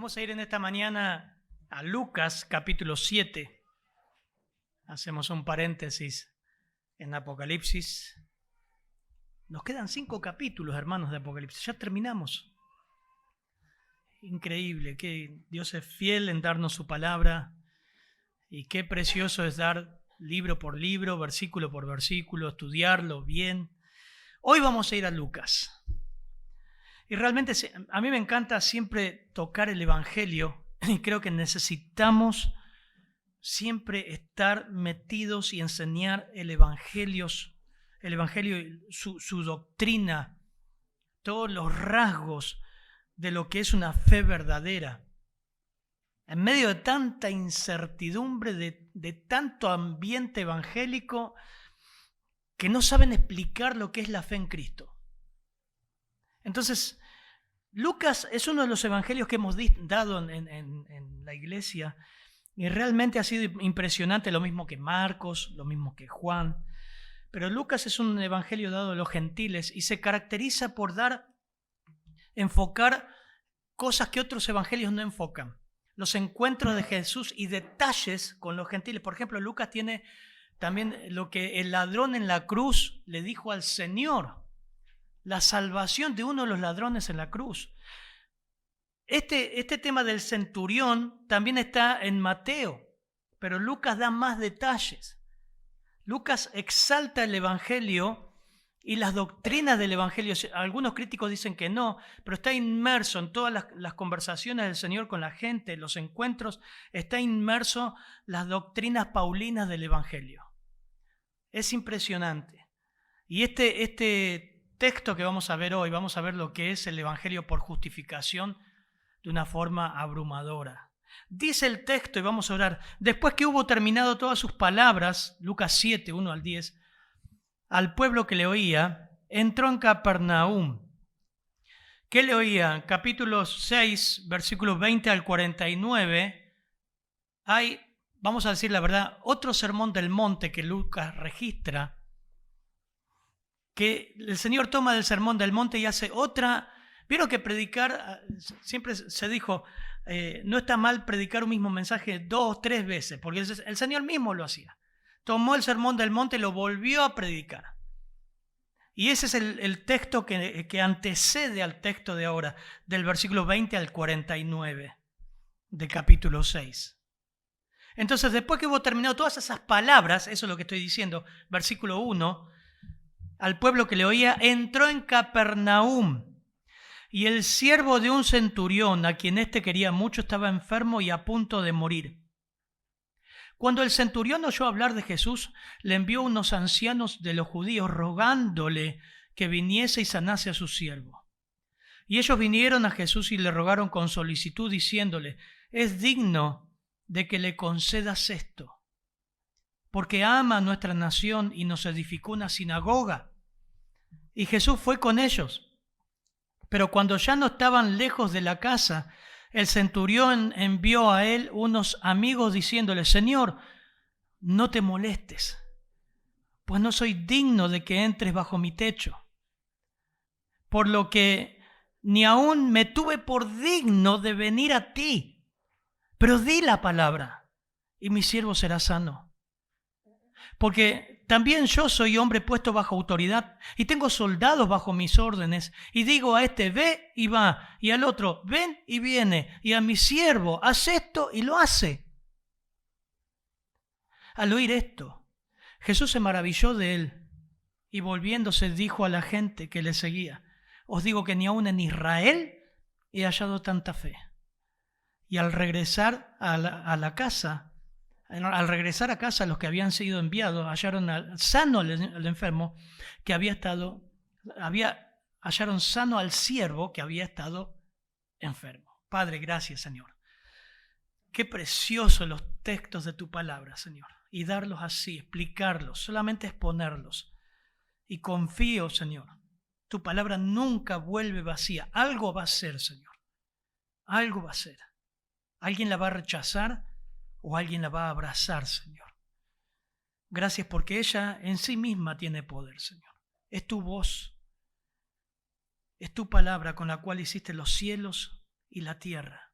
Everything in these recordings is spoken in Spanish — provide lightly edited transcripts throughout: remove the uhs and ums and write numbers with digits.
Vamos a ir en esta mañana a Lucas capítulo 7. Hacemos un paréntesis en Apocalipsis. Nos quedan 5 capítulos, hermanos, de Apocalipsis. Ya terminamos. Increíble, que Dios es fiel en darnos su palabra y qué precioso es dar libro por libro, versículo por versículo, estudiarlo bien. Hoy vamos a ir a Lucas. Y realmente a mí me encanta siempre tocar el Evangelio y creo que necesitamos siempre estar metidos y enseñar el Evangelio, su doctrina, todos los rasgos de lo que es una fe verdadera. En medio de tanta incertidumbre, de tanto ambiente evangélico que no saben explicar lo que es la fe en Cristo. Entonces, Lucas es uno de los evangelios que hemos dado en la iglesia y realmente ha sido impresionante, lo mismo que Marcos, lo mismo que Juan. Pero Lucas es un evangelio dado a los gentiles y se caracteriza por enfocar cosas que otros evangelios no enfocan. Los encuentros de Jesús y detalles con los gentiles. Por ejemplo, Lucas tiene también lo que el ladrón en la cruz le dijo al Señor. La salvación de uno de los ladrones en la cruz. Este tema del centurión también está en Mateo, pero Lucas da más detalles. Lucas exalta el evangelio y las doctrinas del evangelio. Algunos críticos dicen que no, pero está inmerso en todas las conversaciones del Señor con la gente, los encuentros, está inmerso las doctrinas paulinas del evangelio. Es impresionante. Y este texto que vamos a ver hoy, vamos a ver lo que es el evangelio por justificación de una forma abrumadora. Dice el texto, y vamos a orar, después que hubo terminado todas sus palabras, Lucas 7, 1 al 10, al pueblo que le oía, entró en Capernaum. ¿Qué le oía? Capítulo 6, versículos 20 al 49, hay, vamos a decir la verdad, otro sermón del monte que Lucas registra, que el Señor toma del sermón del monte y hace otra. Vieron que predicar, siempre se dijo, no está mal predicar un mismo mensaje 2 o 3 veces, porque el Señor mismo lo hacía. Tomó el sermón del monte y lo volvió a predicar. Y ese es el texto que antecede al texto de ahora, del versículo 20 al 49 de capítulo 6. Entonces, después que hubo terminado todas esas palabras, eso es lo que estoy diciendo, versículo 1, al pueblo que le oía, entró en Capernaum. Y el siervo de un centurión, a quien éste quería mucho, estaba enfermo y a punto de morir. Cuando el centurión oyó hablar de Jesús, le envió unos ancianos de los judíos rogándole que viniese y sanase a su siervo. Y ellos vinieron a Jesús y le rogaron con solicitud, diciéndole, es digno de que le concedas esto, porque ama a nuestra nación y nos edificó una sinagoga. Y Jesús fue con ellos. Pero cuando ya no estaban lejos de la casa, el centurión envió a él unos amigos diciéndole, Señor, no te molestes, pues no soy digno de que entres bajo mi techo, por lo que ni aún me tuve por digno de venir a ti, pero di la palabra y mi siervo será sano. Porque también yo soy hombre puesto bajo autoridad y tengo soldados bajo mis órdenes y digo a este ve y va y al otro ven y viene y a mi siervo haz esto y lo hace. Al oír esto, Jesús se maravilló de él y volviéndose dijo a la gente que le seguía, os digo que ni aun en Israel he hallado tanta fe. Y al regresar a casa, los que habían sido enviados hallaron sano al enfermo que hallaron sano al siervo que había estado enfermo. Padre, gracias, Señor. Qué preciosos los textos de tu palabra, Señor. Y darlos así, explicarlos, solamente exponerlos. Y confío, Señor, tu palabra nunca vuelve vacía. Algo va a ser, Señor. Algo va a ser. Alguien la va a rechazar o alguien la va a abrazar, Señor. Gracias porque ella en sí misma tiene poder, Señor. Es tu voz, es tu palabra con la cual hiciste los cielos y la tierra.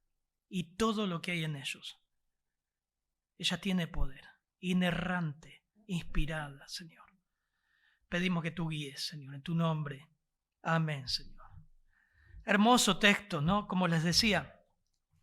y todo lo que hay en ellos. Ella tiene poder, inerrante, inspirada, Señor. Pedimos que tú guíes, Señor, en tu nombre. Amén, Señor. Hermoso texto, ¿no? Como les decía,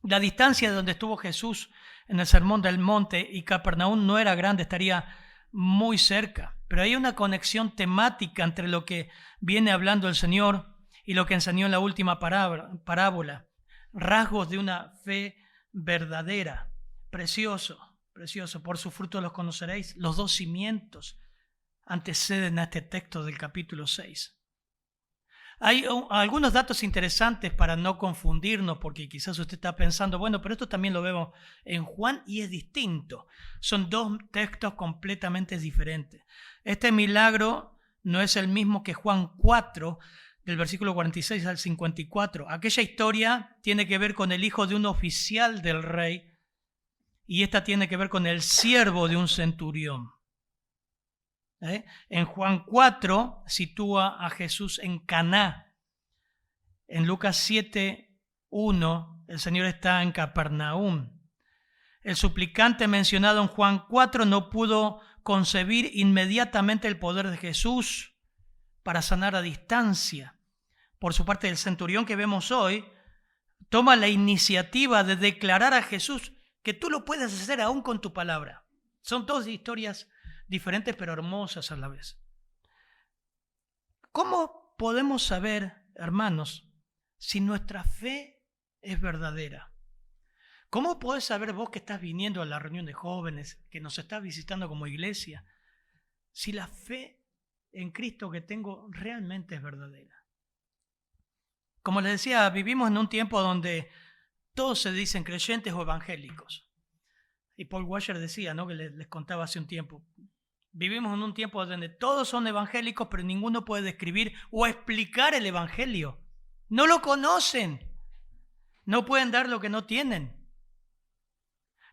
la distancia de donde estuvo Jesús en el Sermón del Monte y Capernaum no era grande, estaría muy cerca. Pero hay una conexión temática entre lo que viene hablando el Señor y lo que enseñó en la última parábola. Rasgos de una fe verdadera. Precioso, precioso. Por su fruto los conoceréis. Los dos cimientos anteceden a este texto del capítulo 6. Hay algunos datos interesantes para no confundirnos, porque quizás usted está pensando, bueno, pero esto también lo vemos en Juan y es distinto. Son dos textos completamente diferentes. Este milagro no es el mismo que Juan 4, del versículo 46 al 54. Aquella historia tiene que ver con el hijo de un oficial del rey y esta tiene que ver con el siervo de un centurión. En Juan 4 sitúa a Jesús en Caná. En Lucas 7:1 el Señor está en Capernaum. El suplicante mencionado en Juan 4 no pudo concebir inmediatamente el poder de Jesús para sanar a distancia. Por su parte, el centurión que vemos hoy toma la iniciativa de declarar a Jesús que tú lo puedes hacer aún con tu palabra. Son dos historias diferentes pero hermosas a la vez. ¿Cómo podemos saber, hermanos, si nuestra fe es verdadera? ¿Cómo podés saber vos que estás viniendo a la reunión de jóvenes, que nos estás visitando como iglesia, si la fe en Cristo que tengo realmente es verdadera? Como les decía, vivimos en un tiempo donde todos se dicen creyentes o evangélicos. Y Paul Washer decía, ¿no?, que les contaba hace un tiempo, vivimos en un tiempo donde todos son evangélicos, pero ninguno puede describir o explicar el evangelio. No lo conocen. No pueden dar lo que no tienen.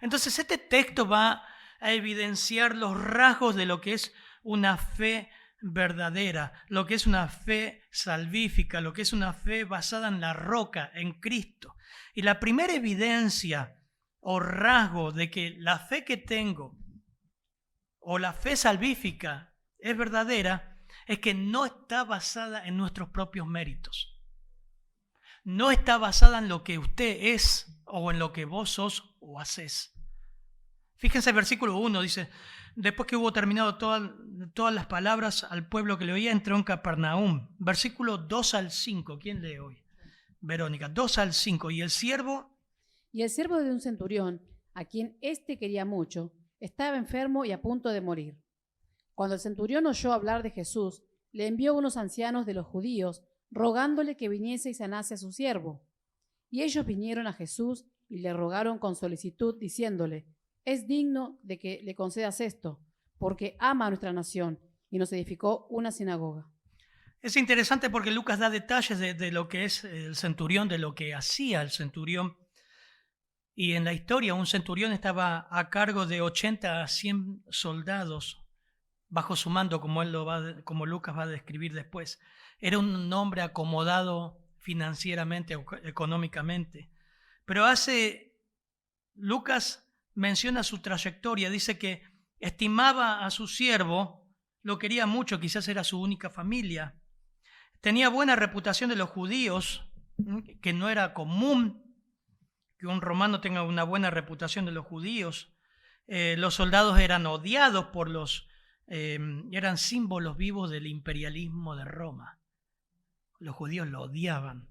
Entonces este texto va a evidenciar los rasgos de lo que es una fe verdadera, lo que es una fe salvífica, lo que es una fe basada en la roca, en Cristo. Y la primera evidencia o rasgo de que la fe que tengo o la fe salvífica es verdadera es que no está basada en nuestros propios méritos. No está basada en lo que usted es o en lo que vos sos o haces. Fíjense el versículo 1, dice, después que hubo terminado todas las palabras al pueblo que le oía, entró en Capernaum. Versículo 2 al 5, ¿quién lee hoy? Verónica, 2 al 5. Y el siervo de un centurión, a quien éste quería mucho, estaba enfermo y a punto de morir. Cuando el centurión oyó hablar de Jesús, le envió unos ancianos de los judíos, rogándole que viniese y sanase a su siervo. Y ellos vinieron a Jesús y le rogaron con solicitud, diciéndole, es digno de que le concedas esto, porque ama a nuestra nación y nos edificó una sinagoga. Es interesante porque Lucas da detalles de lo que es el centurión, de lo que hacía el centurión. Y en la historia un centurión estaba a cargo de 80 a 100 soldados bajo su mando, como Lucas va a describir después. Era un hombre acomodado financieramente, económicamente. Pero Lucas menciona su trayectoria, dice que estimaba a su siervo, lo quería mucho, quizás era su única familia. Tenía buena reputación de los judíos, que no era común que un romano tenga una buena reputación de los judíos. Los soldados eran odiados eran símbolos vivos del imperialismo de Roma. Los judíos lo odiaban.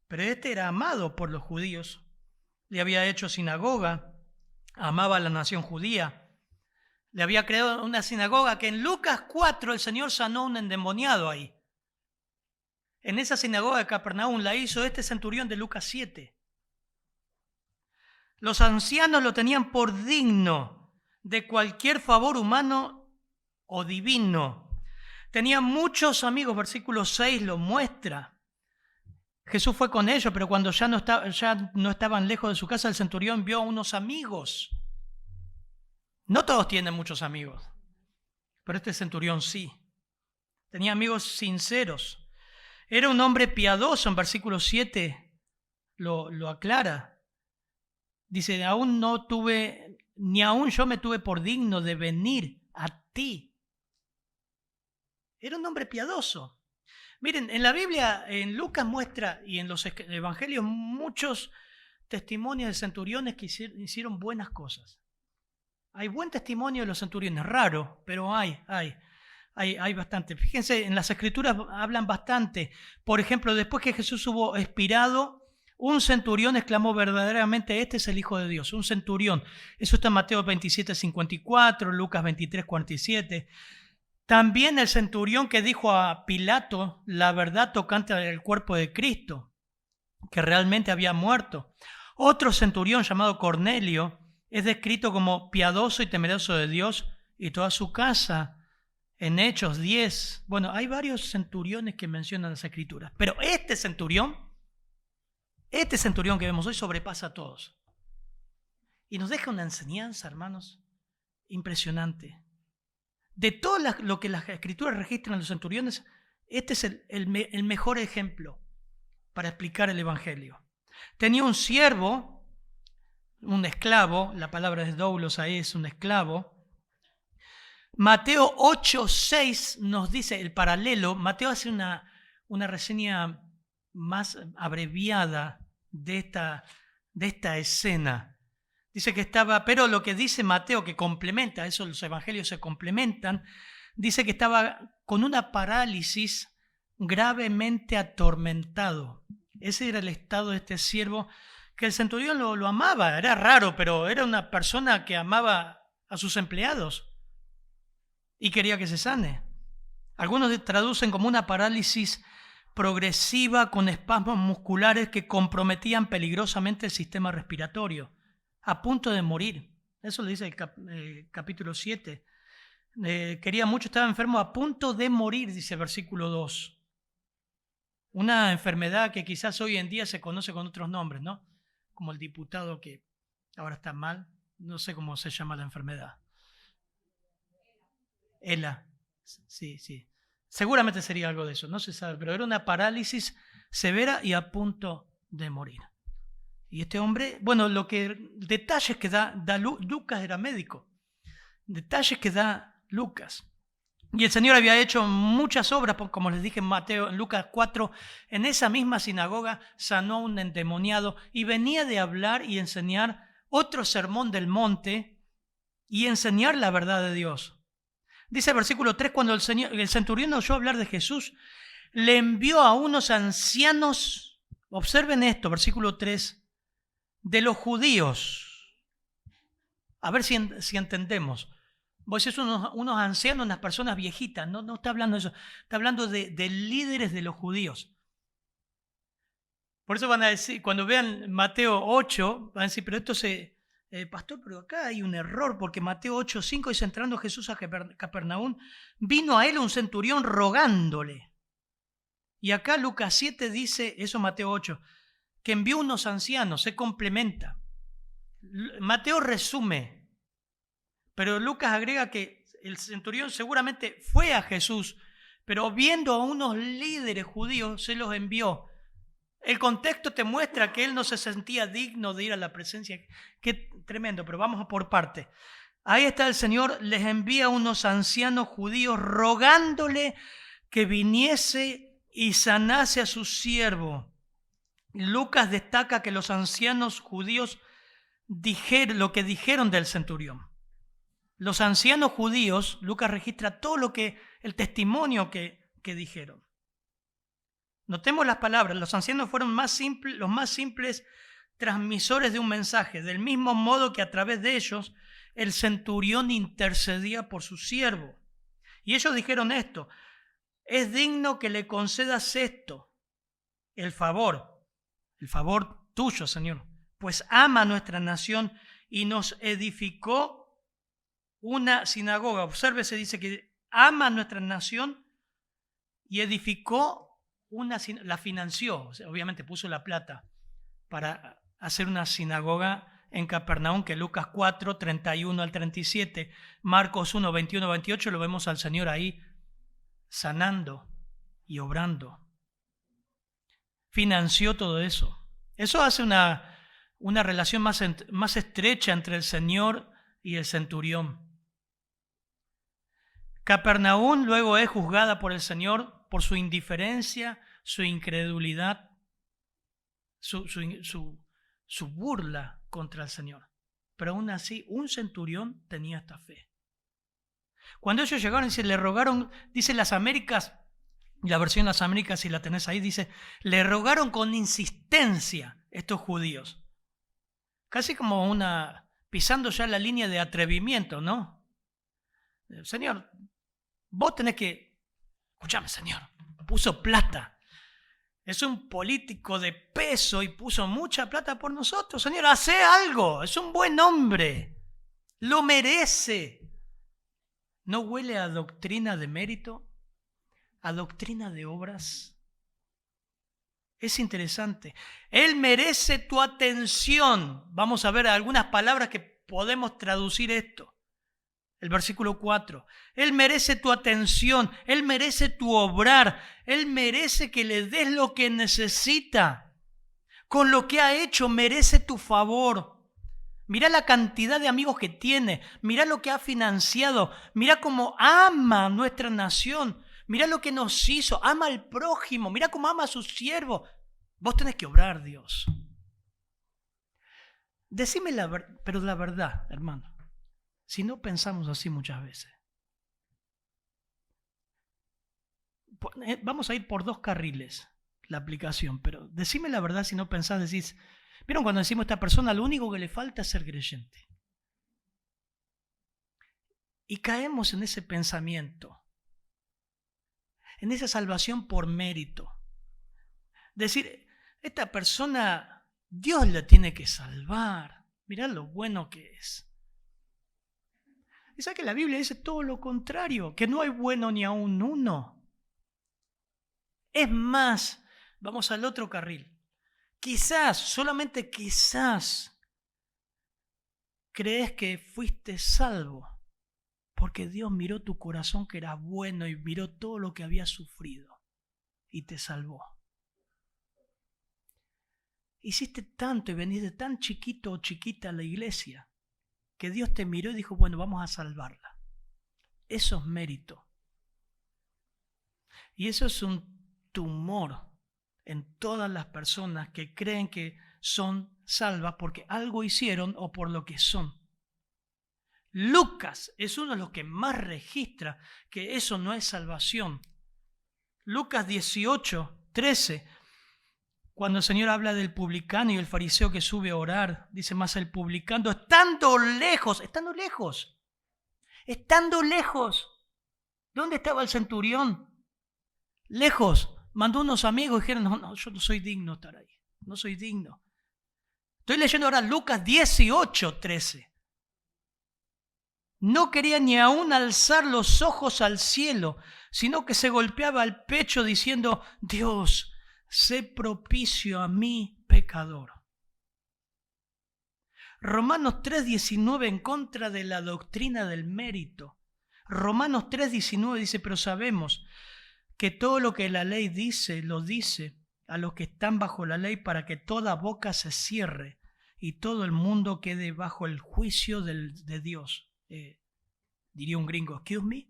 Pero este era amado por los judíos. Le había hecho sinagoga, amaba a la nación judía. Le había creado una sinagoga que en Lucas 4 el Señor sanó a un endemoniado ahí. En esa sinagoga de Capernaum la hizo este centurión de Lucas 7. Los ancianos lo tenían por digno de cualquier favor humano o divino. Tenía muchos amigos, versículo 6 lo muestra. Jesús fue con ellos, pero cuando ya no estaban lejos de su casa, el centurión vio a unos amigos. No todos tienen muchos amigos, pero este centurión sí. Tenía amigos sinceros. Era un hombre piadoso, en versículo 7 lo aclara. Dice, aún no tuve, ni aún yo me tuve por digno de venir a ti. Era un hombre piadoso. Miren, en la Biblia, en Lucas muestra, y en los evangelios, muchos testimonios de centuriones que hicieron buenas cosas. Hay buen testimonio de los centuriones, raro, pero hay bastante. Fíjense, en las escrituras hablan bastante. Por ejemplo, después que Jesús hubo expirado, un centurión exclamó verdaderamente, este es el Hijo de Dios, un centurión. Eso está en Mateo 27:54, Lucas 23:47. También el centurión que dijo a Pilato la verdad tocante al cuerpo de Cristo, que realmente había muerto. Otro centurión llamado Cornelio es descrito como piadoso y temeroso de Dios y toda su casa en Hechos 10. Bueno, hay varios centuriones que mencionan las escrituras, pero este centurión que vemos hoy sobrepasa a todos. Y nos deja una enseñanza, hermanos, impresionante. De todo lo que las escrituras registran a los centuriones, este es el mejor ejemplo para explicar el evangelio. Tenía un siervo, un esclavo, la palabra es doulos ahí, es un esclavo. Mateo 8:6 nos dice el paralelo. Mateo hace una reseña más abreviada de esta escena. Dice que estaba, pero lo que dice Mateo, que complementa, eso los evangelios se complementan, dice que estaba con una parálisis gravemente atormentado. Ese era el estado de este siervo, que el centurión lo amaba. Era raro, pero era una persona que amaba a sus empleados y quería que se sane. Algunos traducen como una parálisis progresiva con espasmos musculares que comprometían peligrosamente el sistema respiratorio, a punto de morir. Eso le dice el capítulo 7. Quería mucho, estaba enfermo a punto de morir, dice el versículo 2. Una enfermedad que quizás hoy en día se conoce con otros nombres, ¿no? Como el diputado que ahora está mal, no sé cómo se llama la enfermedad. ELA, sí. Seguramente sería algo de eso, no se sabe, pero era una parálisis severa y a punto de morir. Y este hombre, bueno, detalles que da Lucas era médico, detalles que da Lucas. Y el Señor había hecho muchas obras, como les dije en Lucas 4, en esa misma sinagoga sanó a un endemoniado y venía de hablar y enseñar otro sermón del monte y enseñar la verdad de Dios. Dice el versículo 3, cuando el centurión oyó hablar de Jesús, le envió a unos ancianos, observen esto, versículo 3, de los judíos. A ver si entendemos. Vos decís unos ancianos, unas personas viejitas, no está hablando de eso, está hablando de líderes de los judíos. Por eso van a decir, cuando vean Mateo 8, van a decir, pero esto pastor, pero acá hay un error, porque Mateo 8:5 dice, entrando Jesús a Capernaum, vino a él un centurión rogándole. Y acá Lucas 7 dice, eso Mateo 8, que envió unos ancianos, se complementa. Mateo resume, pero Lucas agrega que el centurión seguramente fue a Jesús, pero viendo a unos líderes judíos se los envió. El contexto te muestra que él no se sentía digno de ir a la presencia. Qué tremendo, pero vamos por parte. Ahí está el Señor, les envía a unos ancianos judíos rogándole que viniese y sanase a su siervo. Lucas destaca que los ancianos judíos dijeron lo que dijeron del centurión. Los ancianos judíos, Lucas registra todo el testimonio que dijeron. Notemos las palabras, los ancianos fueron los más simples transmisores de un mensaje, del mismo modo que a través de ellos el centurión intercedía por su siervo. Y ellos dijeron esto, es digno que le concedas esto, el favor tuyo, Señor, pues ama a nuestra nación y nos edificó una sinagoga. Observe, se dice que ama a nuestra nación y edificó la financió, obviamente puso la plata para hacer una sinagoga en Capernaum, que Lucas 4, 31 al 37, Marcos 1, 21, 28, lo vemos al Señor ahí sanando y obrando. Financió todo eso. Eso hace una relación más estrecha entre el Señor y el centurión. Capernaum luego es juzgada por el Señor por su indiferencia, su incredulidad, su burla contra el Señor. Pero aún así, un centurión tenía esta fe. Cuando ellos llegaron, dice, le rogaron, dice Las Américas, la versión Las Américas, si la tenés ahí, dice, le rogaron con insistencia estos judíos. Casi como pisando ya la línea de atrevimiento, ¿no? Señor, vos tenés que, escúchame, Señor, puso plata. Es un político de peso y puso mucha plata por nosotros. Señor, hace algo. Es un buen hombre. Lo merece. ¿No huele a doctrina de mérito? ¿A doctrina de obras? Es interesante. Él merece tu atención. Vamos a ver algunas palabras que podemos traducir esto. El versículo 4. Él merece tu atención. Él merece tu obrar. Él merece que le des lo que necesita. Con lo que ha hecho merece tu favor. Mirá la cantidad de amigos que tiene. Mirá lo que ha financiado. Mirá cómo ama a nuestra nación. Mirá lo que nos hizo. Ama al prójimo. Mirá cómo ama a sus siervos. Vos tenés que obrar, Dios. Decime pero la verdad, hermano. Si no pensamos así muchas veces. Vamos a ir por 2 carriles la aplicación, pero decime la verdad si no pensás, decís, ¿vieron cuando decimos a esta persona lo único que le falta es ser creyente? Y caemos en ese pensamiento, en esa salvación por mérito. Decir, esta persona, Dios la tiene que salvar. Mirá lo bueno que es. Y sabes que la Biblia dice todo lo contrario, que no hay bueno ni aun uno. Es más, vamos al otro carril. Quizás, solamente quizás, crees que fuiste salvo porque Dios miró tu corazón que era bueno y miró todo lo que habías sufrido y te salvó. Hiciste tanto y veniste tan chiquito o chiquita a la iglesia que Dios te miró y dijo, bueno, vamos a salvarla. Eso es mérito. Y eso es un tumor en todas las personas que creen que son salvas porque algo hicieron o por lo que son. Lucas es uno de los que más registra que eso no es salvación. Lucas 18:13, cuando el Señor habla del publicano y el fariseo que sube a orar, dice más el publicano, estando lejos. ¿Dónde estaba el centurión? Lejos. Mandó unos amigos y dijeron, no, yo no soy digno de estar ahí. No soy digno. Estoy leyendo ahora Lucas 18:13. No quería ni aún alzar los ojos al cielo, sino que se golpeaba el pecho diciendo, Dios, sé propicio a mí, pecador. Romanos 3:19 en contra de la doctrina del mérito. Romanos 3:19 dice, pero sabemos que todo lo que la ley dice, lo dice a los que están bajo la ley para que toda boca se cierre y todo el mundo quede bajo el juicio de Dios. Diría un gringo, excuse me.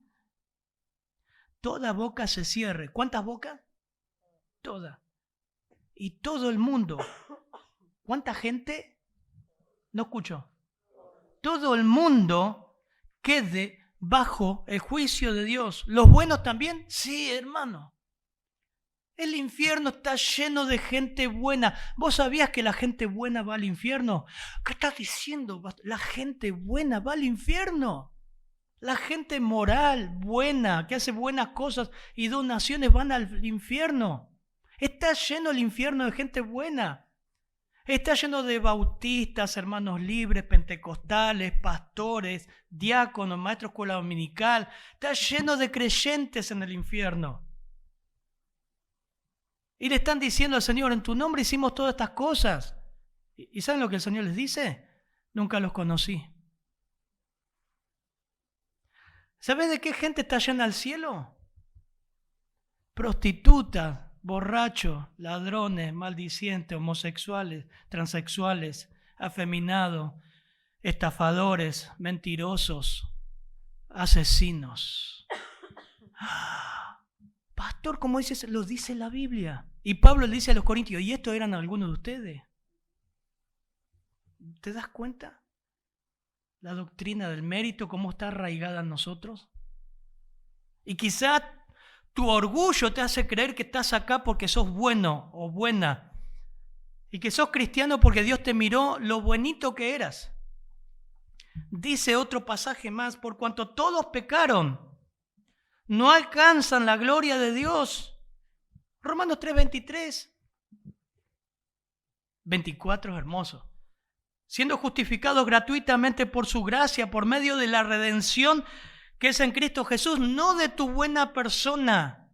Toda boca se cierre. ¿Cuántas bocas? Toda. Y todo el mundo. ¿Cuánta gente? No escucho. Todo el mundo quede bajo el juicio de Dios. ¿Los buenos también? Sí, hermano. El infierno está lleno de gente buena. ¿Vos sabías que la gente buena va al infierno? ¿Qué estás diciendo? La gente buena va al infierno. La gente moral, buena, que hace buenas cosas y donaciones van al infierno. Está lleno el infierno de gente buena. Está lleno de bautistas, hermanos libres, pentecostales, pastores, diáconos, maestros de escuela dominical. Está lleno de creyentes en el infierno. Y le están diciendo al Señor, en tu nombre hicimos todas estas cosas. ¿Y saben lo que el Señor les dice? Nunca los conocí. ¿Sabes de qué gente está llena al cielo? Prostitutas, borrachos, ladrones, maldicientes, homosexuales, transexuales, afeminados, estafadores, mentirosos, asesinos. Pastor, ¿cómo dices? Lo dice la Biblia. Y Pablo le dice a los corintios, ¿y estos eran algunos de ustedes? ¿Te das cuenta? La doctrina del mérito, cómo está arraigada en nosotros. Y quizá tu orgullo te hace creer que estás acá porque sos bueno o buena. Y que sos cristiano porque Dios te miró lo buenito que eras. Dice otro pasaje más, por cuanto todos pecaron, no alcanzan la gloria de Dios. Romanos 3:23. 24 es hermoso. Siendo justificados gratuitamente por su gracia, por medio de la redención que es en Cristo Jesús, no de tu buena persona,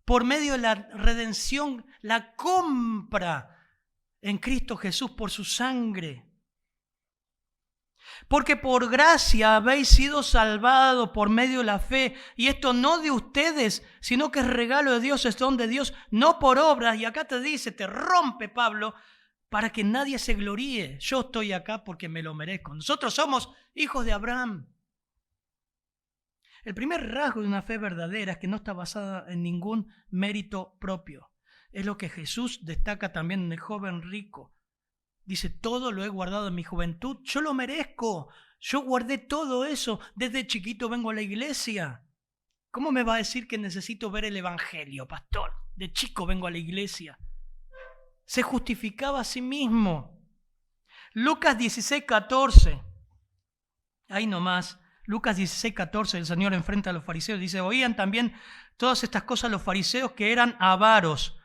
por medio de la redención, la compra en Cristo Jesús por su sangre. Porque por gracia habéis sido salvados por medio de la fe, y esto no de ustedes, sino que es regalo de Dios, es don de Dios, no por obras. Y acá te dice, te rompe Pablo, para que nadie se gloríe. Yo estoy acá porque me lo merezco. Nosotros somos hijos de Abraham. El primer rasgo de una fe verdadera es que no está basada en ningún mérito propio. Es lo que Jesús destaca también en el joven rico. Dice, todo lo he guardado en mi juventud. Yo lo merezco. Yo guardé todo eso. Desde chiquito vengo a la iglesia. ¿Cómo me va a decir que necesito ver el evangelio, pastor? De chico vengo a la iglesia. Se justificaba a sí mismo. Lucas 16:14. Ahí nomás. Lucas 16:14, el Señor enfrenta a los fariseos. Dice, oían también todas estas cosas los fariseos que eran avaros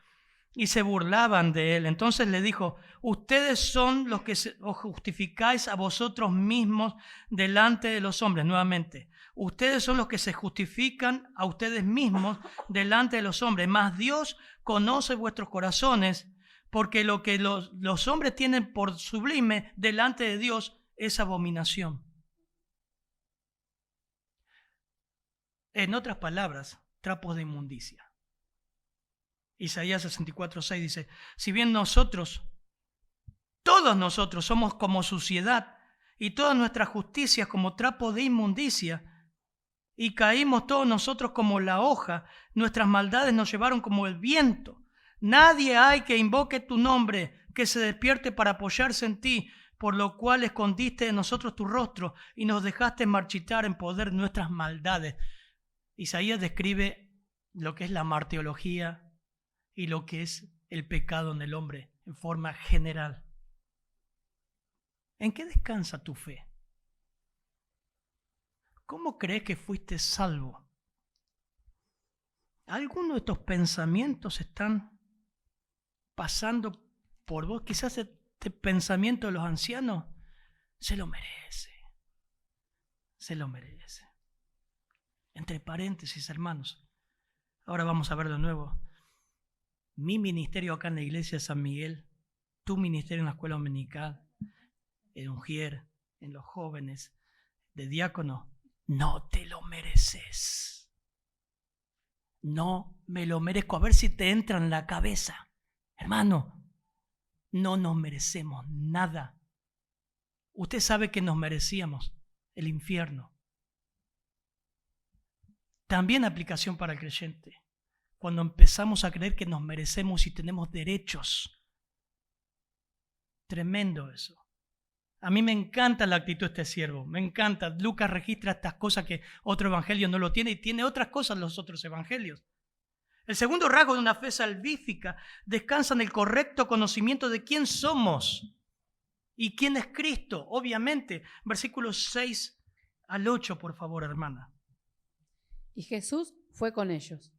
y se burlaban de él. Entonces le dijo, ustedes son los que os justificáis a vosotros mismos delante de los hombres. Nuevamente, ustedes son los que se justifican a ustedes mismos delante de los hombres. Mas Dios conoce vuestros corazones, porque lo que los hombres tienen por sublime delante de Dios es abominación. En otras palabras, trapos de inmundicia. Isaías 64:6 dice, si bien todos nosotros somos como suciedad y todas nuestras justicias como trapos de inmundicia, y caímos todos nosotros como la hoja, nuestras maldades nos llevaron como el viento. Nadie hay que invoque tu nombre, que se despierte para apoyarse en ti, por lo cual escondiste de nosotros tu rostro y nos dejaste marchitar en poder de nuestras maldades. Isaías describe lo que es la martirología y lo que es el pecado en el hombre en forma general. ¿En qué descansa tu fe? ¿Cómo crees que fuiste salvo? ¿Algunos de estos pensamientos están pasando por vos? Quizás este pensamiento de los ancianos se lo merece. Se lo merece. Entre paréntesis, hermanos. Ahora vamos a ver de nuevo. Mi ministerio acá en la iglesia de San Miguel, tu ministerio en la escuela dominical, en Ujier, en los jóvenes, de diácono, no te lo mereces. No me lo merezco. A ver si te entra en la cabeza. Hermano, no nos merecemos nada. Usted sabe que nos merecíamos el infierno. También aplicación para el creyente. Cuando empezamos a creer que nos merecemos y tenemos derechos. Tremendo eso. A mí me encanta la actitud de este siervo. Me encanta. Lucas registra estas cosas que otro evangelio no lo tiene y tiene otras cosas los otros evangelios. El segundo rasgo de una fe salvífica descansa en el correcto conocimiento de quién somos y quién es Cristo. Obviamente, versículos 6 al 8, por favor, hermana. Y Jesús fue con ellos.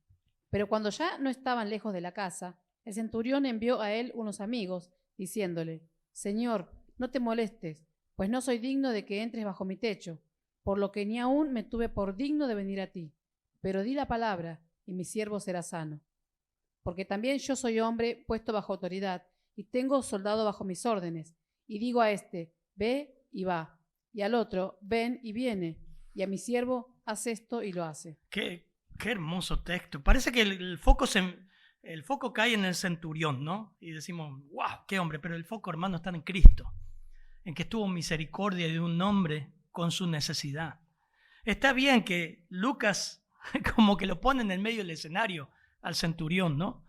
Pero cuando ya no estaban lejos de la casa, el centurión envió a él unos amigos, diciéndole, Señor, no te molestes, pues no soy digno de que entres bajo mi techo, por lo que ni aún me tuve por digno de venir a ti. Pero di la palabra, y mi siervo será sano. Porque también yo soy hombre puesto bajo autoridad, y tengo soldado bajo mis órdenes. Y digo a este, ve y va, y al otro, ven y viene, y a mi siervo, haz esto y lo hace. Qué hermoso texto. Parece que el foco cae en el centurión, ¿no? Y decimos, wow, qué hombre, pero el foco, hermano, está en Cristo. en que tuvo misericordia de un hombre con su necesidad. Está bien que Lucas como que lo pone en el medio del escenario al centurión, ¿no?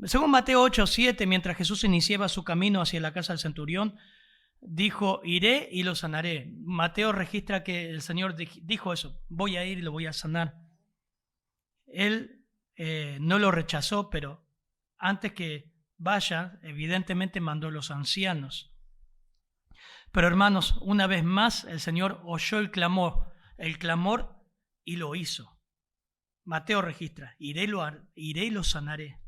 Según Mateo 8:7, mientras Jesús iniciaba su camino hacia la casa del centurión, dijo, iré y lo sanaré. Mateo registra que el Señor dijo eso, voy a ir y lo voy a sanar. Él no lo rechazó, pero antes que vaya, evidentemente mandó a los ancianos. Pero hermanos, una vez más el Señor oyó el clamor y lo hizo. Mateo registra, iré y lo sanaré.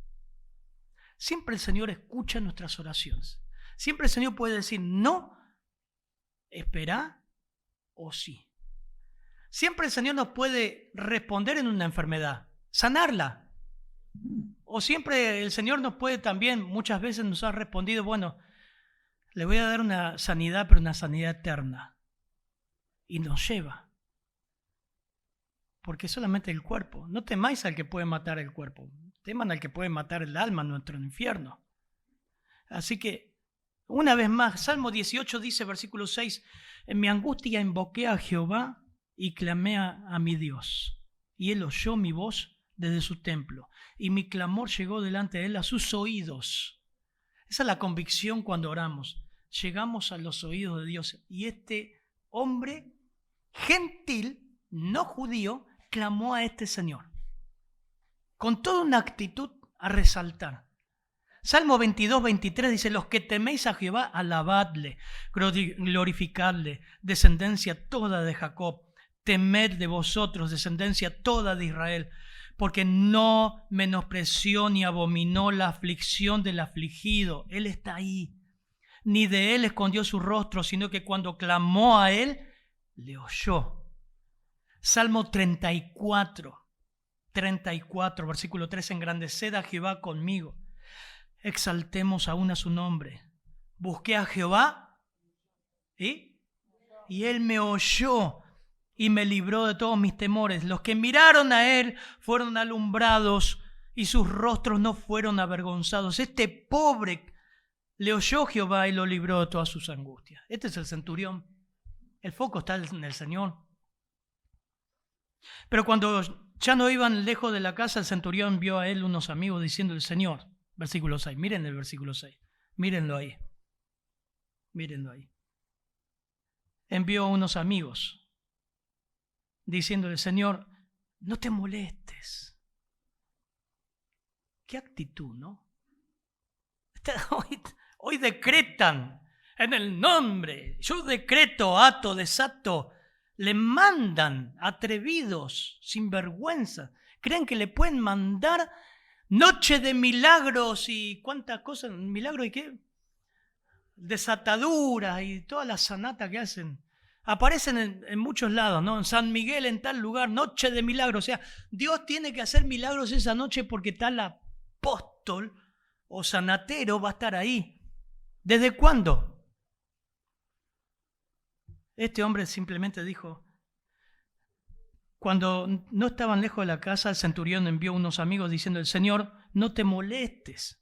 Siempre el Señor escucha nuestras oraciones. Siempre el Señor puede decir no, espera o sí. Siempre el Señor nos puede responder en una enfermedad, sanarla. O siempre el Señor nos puede también, muchas veces nos ha respondido, bueno, le voy a dar una sanidad, pero una sanidad eterna. Y nos lleva. Porque solamente el cuerpo. No temáis al que puede matar el cuerpo. Teman al que puede matar el alma en nuestro infierno. Así que, una vez más, Salmo 18 dice, versículo 6, en mi angustia invoqué a Jehová y clamé a mi Dios. Y él oyó mi voz desde su templo. Y mi clamor llegó delante de él a sus oídos. Esa es la convicción cuando oramos. Llegamos a los oídos de Dios. Y este hombre gentil, no judío, clamó a este Señor. Con toda una actitud a resaltar. Salmo 22:23 dice, los que teméis a Jehová, alabadle, glorificadle, descendencia toda de Jacob. Temed de vosotros, descendencia toda de Israel, porque no menospreció ni abominó la aflicción del afligido. Él está ahí. Ni de él escondió su rostro, sino que cuando clamó a él, le oyó. Salmo 34, versículo 3, engrandeced a Jehová conmigo, exaltemos aún a su nombre. Busqué a Jehová y él me oyó y me libró de todos mis temores. Los que miraron a él fueron alumbrados y sus rostros no fueron avergonzados. Este pobre le oyó Jehová y lo libró de todas sus angustias. Este es el centurión. El foco está en el Señor. Pero cuando ya no iban lejos de la casa, el centurión vio a él unos amigos diciendo el Señor, versículo 6, miren el versículo 6, mírenlo ahí. Envió unos amigos diciéndole, Señor, no te molestes. Qué actitud, ¿no? Hoy decretan en el nombre, yo decreto, ato, desato, le mandan atrevidos, sin vergüenza. Creen que le pueden mandar noche de milagros y cuántas cosas, milagros y qué, desataduras y todas las sanatas que hacen. Aparecen en muchos lados, ¿no? En San Miguel, en tal lugar, noche de milagros. O sea, Dios tiene que hacer milagros esa noche porque tal apóstol o sanatero va a estar ahí. ¿Desde cuándo? Este hombre simplemente dijo, cuando no estaban lejos de la casa, el centurión envió unos amigos diciendo, el Señor, no te molestes.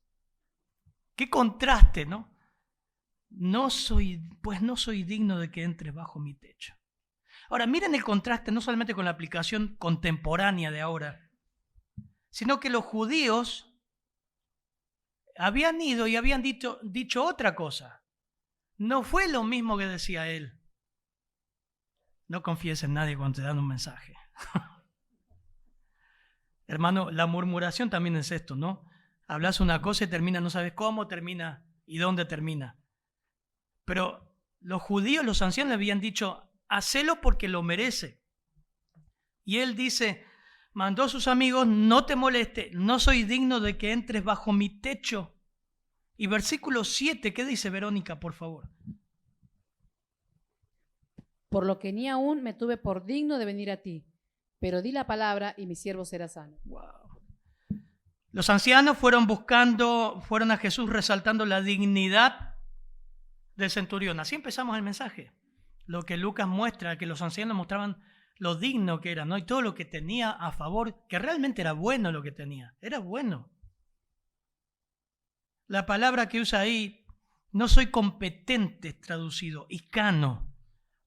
Qué contraste, ¿no? No soy digno de que entres bajo mi techo. Ahora, miren el contraste no solamente con la aplicación contemporánea de ahora, sino que los judíos habían ido y habían dicho otra cosa. No fue lo mismo que decía él. No confíes en nadie cuando te dan un mensaje. Hermano, la murmuración también es esto, ¿no? Hablas una cosa y termina, no sabes cómo termina y dónde termina. Pero los judíos, los ancianos le habían dicho, hacelo porque lo merece. Y él dice, mandó a sus amigos, no te moleste, no soy digno de que entres bajo mi techo. Y versículo 7, ¿qué dice Verónica, por favor? Por lo que ni aún me tuve por digno de venir a ti, pero di la palabra y mi siervo será sano. Wow. Los ancianos fueron a Jesús resaltando la dignidad del centurión. Así empezamos el mensaje. Lo que Lucas muestra, que los ancianos mostraban lo digno que era, ¿no? Y todo lo que tenía a favor, que realmente era bueno lo que tenía. Era bueno. La palabra que usa ahí No soy competente, traducido, icano.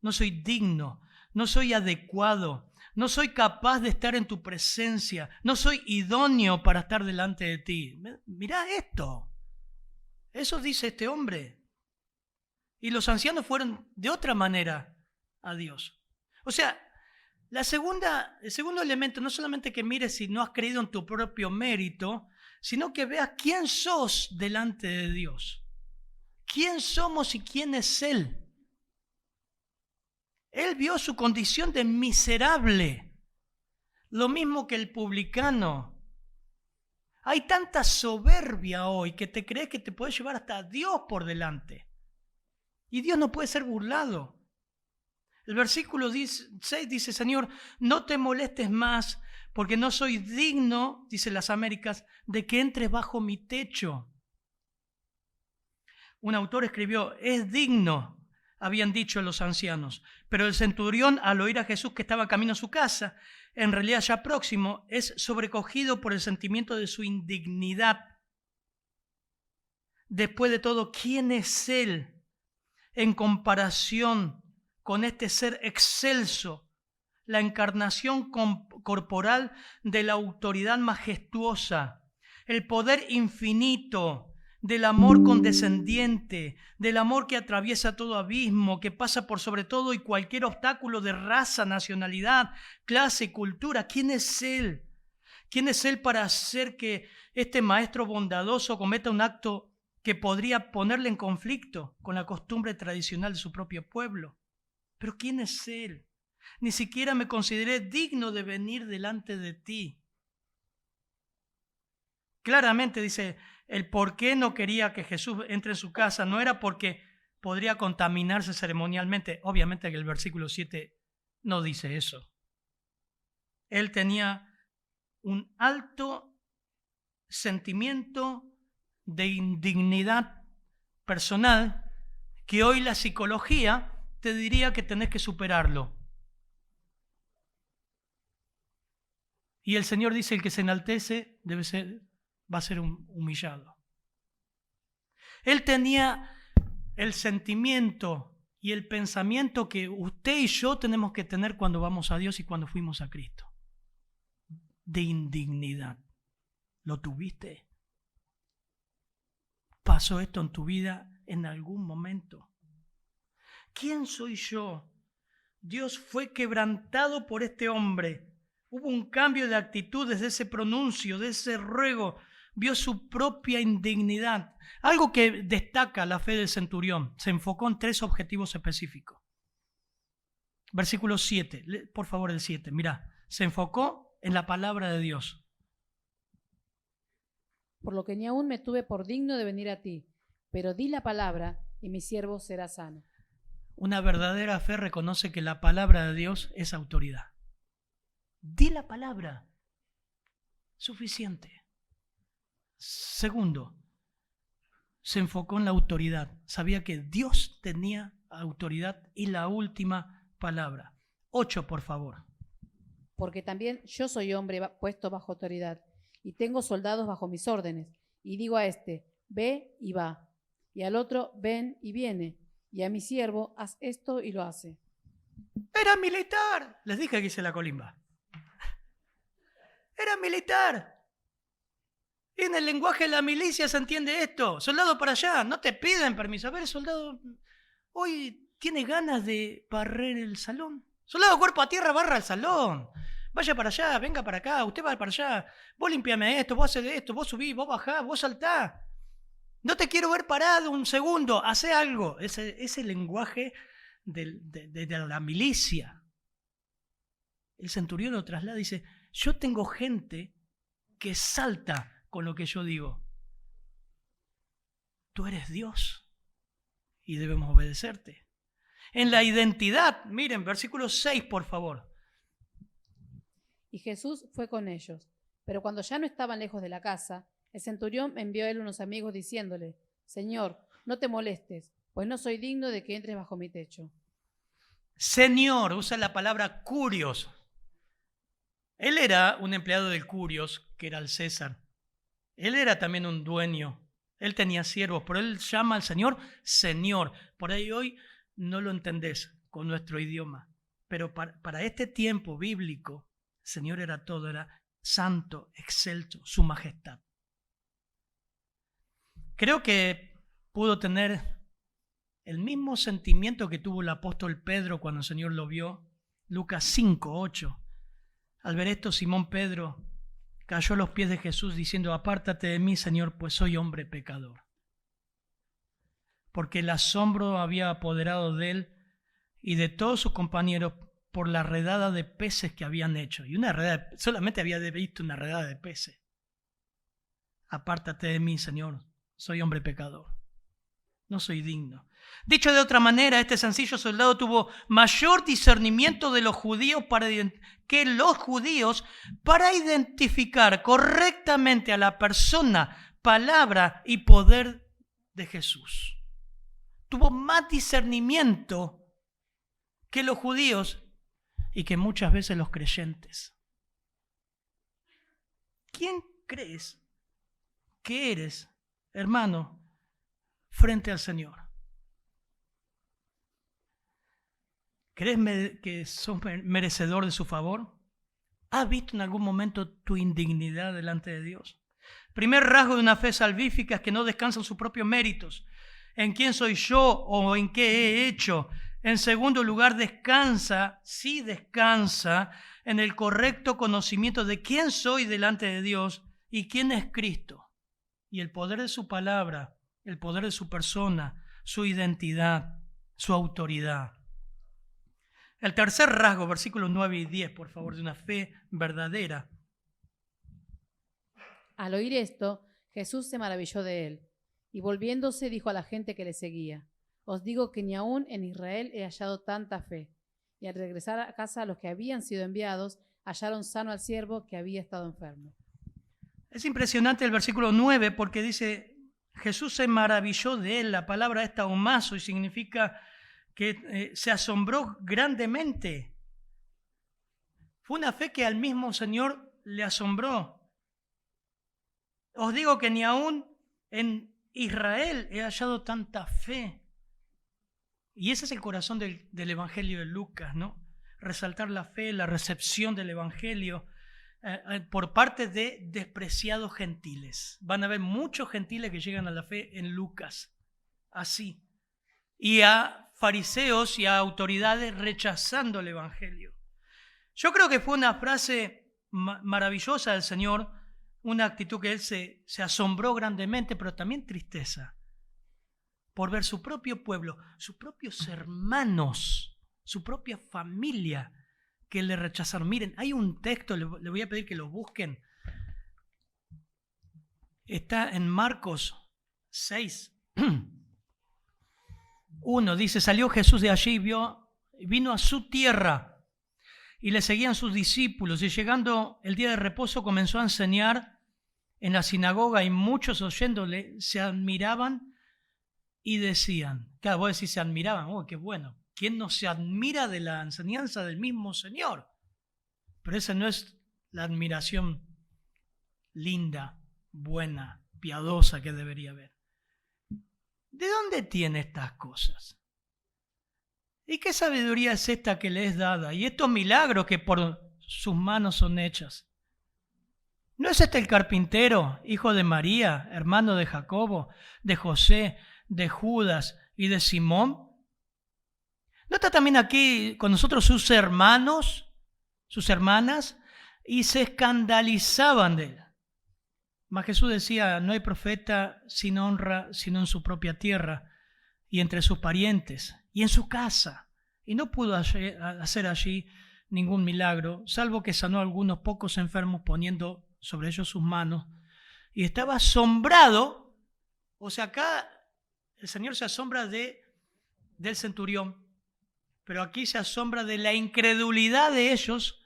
No soy digno, no soy adecuado, no soy capaz de estar en tu presencia, no soy idóneo para estar delante de ti. Mirá esto. Eso dice este hombre. Y los ancianos fueron de otra manera a Dios. O sea, el segundo elemento, no solamente que mires si no has creído en tu propio mérito, sino que veas quién sos delante de Dios. ¿Quién somos y quién es Él? Él vio su condición de miserable, lo mismo que el publicano. Hay tanta soberbia hoy que te crees que te puedes llevar hasta a Dios por delante. Y Dios no puede ser burlado. El versículo 6 dice, Señor, no te molestes más, porque no soy digno, dice las Américas, de que entres bajo mi techo. Un autor escribió, es digno, habían dicho los ancianos. Pero el centurión, al oír a Jesús que estaba camino a su casa, en realidad ya próximo, es sobrecogido por el sentimiento de su indignidad. Después de todo, ¿quién es Él en comparación con este ser excelso, la encarnación corporal de la autoridad majestuosa, el poder infinito, del amor condescendiente, del amor que atraviesa todo abismo, que pasa por sobre todo y cualquier obstáculo de raza, nacionalidad, clase y cultura? ¿Quién es Él? ¿Quién es Él para hacer que este maestro bondadoso cometa un acto que podría ponerle en conflicto con la costumbre tradicional de su propio pueblo? Pero ¿quién es Él? Ni siquiera me consideré digno de venir delante de ti. Claramente dice, el por qué no quería que Jesús entre en su casa no era porque podría contaminarse ceremonialmente. Obviamente que el versículo 7 no dice eso. Él tenía un alto sentimiento de indignidad personal que hoy la psicología te diría que tenés que superarlo. Y el Señor dice, el que se enaltece va a ser humillado. Él tenía el sentimiento y el pensamiento que usted y yo tenemos que tener cuando vamos a Dios y cuando fuimos a Cristo. De indignidad. ¿Lo tuviste? ¿Pasó esto en tu vida en algún momento? ¿Quién soy yo? Dios fue quebrantado por este hombre. Hubo un cambio de actitud desde ese pronuncio, de ese ruego. Vio su propia indignidad. Algo que destaca la fe del centurión. Se enfocó en 3 objetivos específicos. Versículo 7. Por favor, el 7. Mirá, se enfocó en la palabra de Dios. Por lo que ni aún me tuve por digno de venir a ti, pero di la palabra y mi siervo será sano. Una verdadera fe reconoce que la palabra de Dios es autoridad. Di la palabra. Suficiente. Segundo, se enfocó en la autoridad. Sabía que Dios tenía autoridad y la última palabra. 8, por favor. Porque también yo soy hombre puesto bajo autoridad y tengo soldados bajo mis órdenes. Y digo a este, ve y va. Y al otro, ven y viene. Y a mi siervo, haz esto y lo hace. Era militar. Les dije que hice la colimba. Era militar. Y en el lenguaje de la milicia se entiende esto. Soldado para allá, no te piden permiso. A ver, soldado, hoy tiene ganas de barrer el salón. Soldado, cuerpo a tierra, barra el salón. Vaya para allá, venga para acá, usted va para allá. Vos limpiame esto, vos hacés esto, vos subís, vos bajás, vos saltás. No te quiero ver parado un segundo, hacé algo. Ese lenguaje de la milicia. El centurión lo traslada y dice, yo tengo gente que salta con lo que yo digo. Tú eres Dios y debemos obedecerte. En la identidad, miren, versículo 6, por favor. Y Jesús fue con ellos. Pero cuando ya no estaban lejos de la casa, el centurión envió a él unos amigos diciéndole, Señor, no te molestes, pues no soy digno de que entres bajo mi techo. Señor, usa la palabra curios. Él era un empleado del curios, que era el César. Él era también un dueño Él tenía siervos, pero él llama al Señor Señor. Por ahí hoy no lo entendés con nuestro idioma, pero para este tiempo bíblico, Señor era todo, era santo, excelso, su majestad. Creo que pudo tener el mismo sentimiento que tuvo el apóstol Pedro cuando el Señor lo vio. Lucas 5:8. Al ver esto, Simón Pedro cayó a los pies de Jesús diciendo: apártate de mí, Señor, pues soy hombre pecador. Porque el asombro había apoderado de él y de todos sus compañeros por la redada de peces que habían hecho. Y una redada, solamente había visto una redada de peces. Apártate de mí, Señor, soy hombre pecador. No soy digno. Dicho de otra manera, este sencillo soldado tuvo mayor discernimiento de los judíos que los judíos para identificar correctamente a la persona, palabra y poder de Jesús. Tuvo más discernimiento que los judíos y que muchas veces los creyentes. ¿Quién crees que eres, hermano, frente al Señor? ¿Crees que sos merecedor de su favor? ¿Has visto en algún momento tu indignidad delante de Dios? Primer rasgo de una fe salvífica es que no descansa en sus propios méritos, en quién soy yo o en qué he hecho. En segundo lugar, descansa en el correcto conocimiento de quién soy delante de Dios y quién es Cristo. Y el poder de su palabra, el poder de su persona, su identidad, su autoridad. El tercer rasgo, versículos 9 y 10, por favor, de una fe verdadera. Al oír esto, Jesús se maravilló de él, y volviéndose dijo a la gente que le seguía: os digo que ni aún en Israel he hallado tanta fe. Y al regresar a casa, los que habían sido enviados hallaron sano al siervo que había estado enfermo. Es impresionante el versículo 9 porque dice: Jesús se maravilló de él. La palabra es taumazo y significa que se asombró grandemente. Fue una fe que al mismo Señor le asombró. Os digo que ni aún en Israel he hallado tanta fe. Y ese es el corazón del Evangelio de Lucas, ¿no? Resaltar la fe, la recepción del Evangelio por parte de despreciados gentiles. Van a haber muchos gentiles que llegan a la fe en Lucas, así. Y a fariseos y a autoridades rechazando el Evangelio. Yo creo que fue una frase maravillosa del Señor, una actitud que Él se asombró grandemente, pero también tristeza, por ver su propio pueblo, sus propios hermanos, su propia familia que le rechazaron. Miren, hay un texto, le voy a pedir que lo busquen. Está en Marcos 6. 1 dice: salió Jesús de allí y vino a su tierra y le seguían sus discípulos, y llegando el día de reposo comenzó a enseñar en la sinagoga, y muchos oyéndole se admiraban y decían, claro, vos decís se admiraban, oh, qué bueno, ¿quién no se admira de la enseñanza del mismo Señor? Pero esa no es la admiración linda, buena, piadosa que debería haber. ¿De dónde tiene estas cosas? ¿Y qué sabiduría es esta que le es dada? Y estos milagros que por sus manos son hechas. ¿No es este el carpintero, hijo de María, hermano de Jacobo, de José, de Judas y de Simón? ¿No está también aquí con nosotros sus hermanos, sus hermanas? Y se escandalizaban de él. Mas Jesús decía: no hay profeta sin honra sino en su propia tierra y entre sus parientes y en su casa. Y no pudo hacer allí ningún milagro, salvo que sanó a algunos pocos enfermos poniendo sobre ellos sus manos. Y estaba asombrado. O sea, acá el Señor se asombra del centurión, pero aquí se asombra de la incredulidad de ellos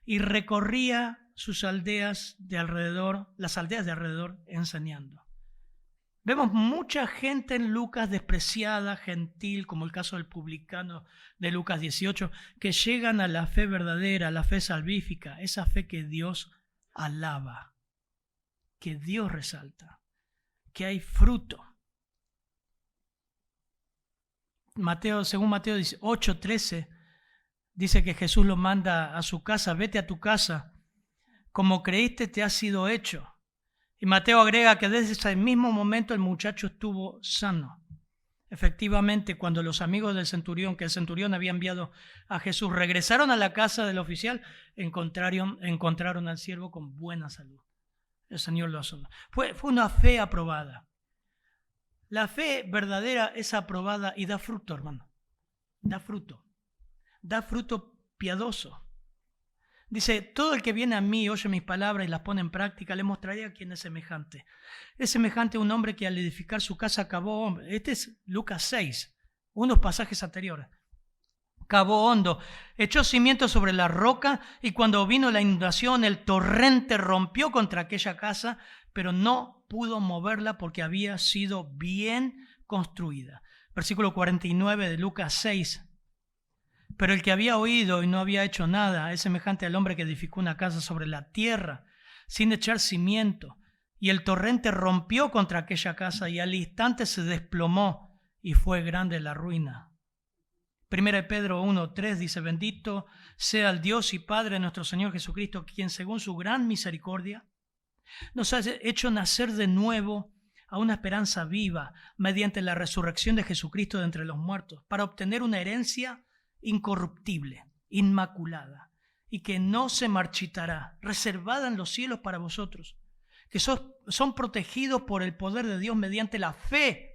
y recorría sus aldeas de alrededor, las aldeas de alrededor, enseñando. Vemos mucha gente en Lucas despreciada, gentil, como el caso del publicano de Lucas 18, que llegan a la fe verdadera, a la fe salvífica, esa fe que Dios alaba, que Dios resalta, que hay fruto. Según Mateo 8:13, dice que Jesús lo manda a su casa, vete a tu casa, como creíste te ha sido hecho. Y Mateo agrega que desde ese mismo momento el muchacho estuvo sano. Efectivamente, cuando los amigos del centurión, que el centurión había enviado a Jesús, regresaron a la casa del oficial, encontraron al siervo con buena salud. El Señor lo asombró. Fue una fe aprobada. La fe verdadera es aprobada y da fruto, hermano. Da fruto. Da fruto piadoso. Dice, todo el que viene a mí, oye mis palabras y las pone en práctica, le mostraré a quién es semejante. Es semejante a un hombre que al edificar su casa cavó hondo. Este es Lucas 6, unos pasajes anteriores. Cavó hondo, echó cimientos sobre la roca y cuando vino la inundación, el torrente rompió contra aquella casa, pero no pudo moverla porque había sido bien construida. Versículo 49 de Lucas 6. Pero el que había oído y no había hecho nada es semejante al hombre que edificó una casa sobre la tierra sin echar cimiento. Y el torrente rompió contra aquella casa y al instante se desplomó y fue grande la ruina. 1 Pedro 1:3 dice, bendito sea el Dios y Padre de nuestro Señor Jesucristo, quien según su gran misericordia nos ha hecho nacer de nuevo a una esperanza viva mediante la resurrección de Jesucristo de entre los muertos, para obtener una herencia incorruptible, inmaculada, y que no se marchitará, reservada en los cielos para vosotros, que son protegidos por el poder de Dios mediante la fe,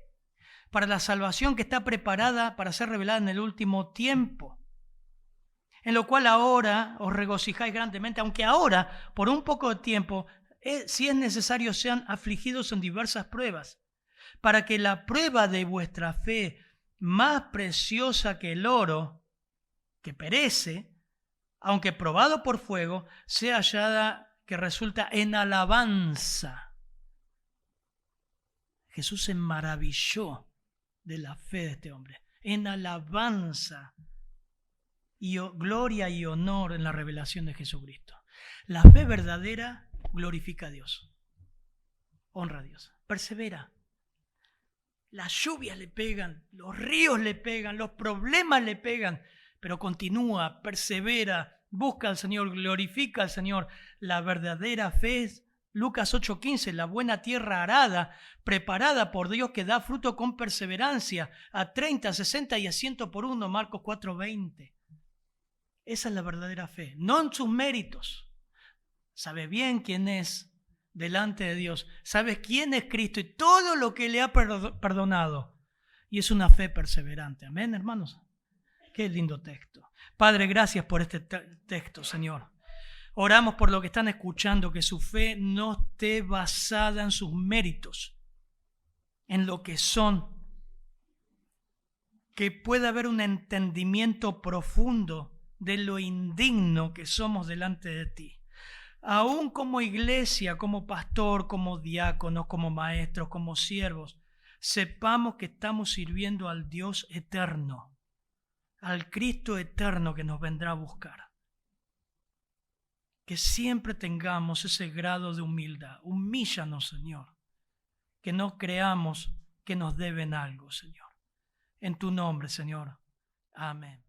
para la salvación que está preparada para ser revelada en el último tiempo, en lo cual ahora os regocijáis grandemente, aunque ahora, por un poco de tiempo, si es necesario, sean afligidos en diversas pruebas, para que la prueba de vuestra fe, más preciosa que el oro, que perece, aunque probado por fuego, sea hallada que resulta en alabanza. Jesús se maravilló de la fe de este hombre, en alabanza y gloria y honor en la revelación de Jesucristo. La fe verdadera glorifica a Dios, honra a Dios, persevera. Las lluvias le pegan, los ríos le pegan, los problemas le pegan, pero continúa, persevera, busca al Señor, glorifica al Señor. La verdadera fe es Lucas 8:15, la buena tierra arada, preparada por Dios que da fruto con perseverancia, a 30, 60 y a 100 por uno, Marcos 4:20. Esa es la verdadera fe, no en sus méritos. Sabe bien quién es delante de Dios, sabes quién es Cristo y todo lo que le ha perdonado. Y es una fe perseverante. Amén, hermanos. Qué lindo texto. Padre, gracias por este texto, Señor. Oramos por lo que están escuchando, que su fe no esté basada en sus méritos, en lo que son, que pueda haber un entendimiento profundo de lo indigno que somos delante de ti. Aún como iglesia, como pastor, como diáconos, como maestros, como siervos, sepamos que estamos sirviendo al Dios eterno, al Cristo eterno que nos vendrá a buscar. Que siempre tengamos ese grado de humildad. Humíllanos, Señor. Que no creamos que nos deben algo, Señor. En tu nombre, Señor. Amén.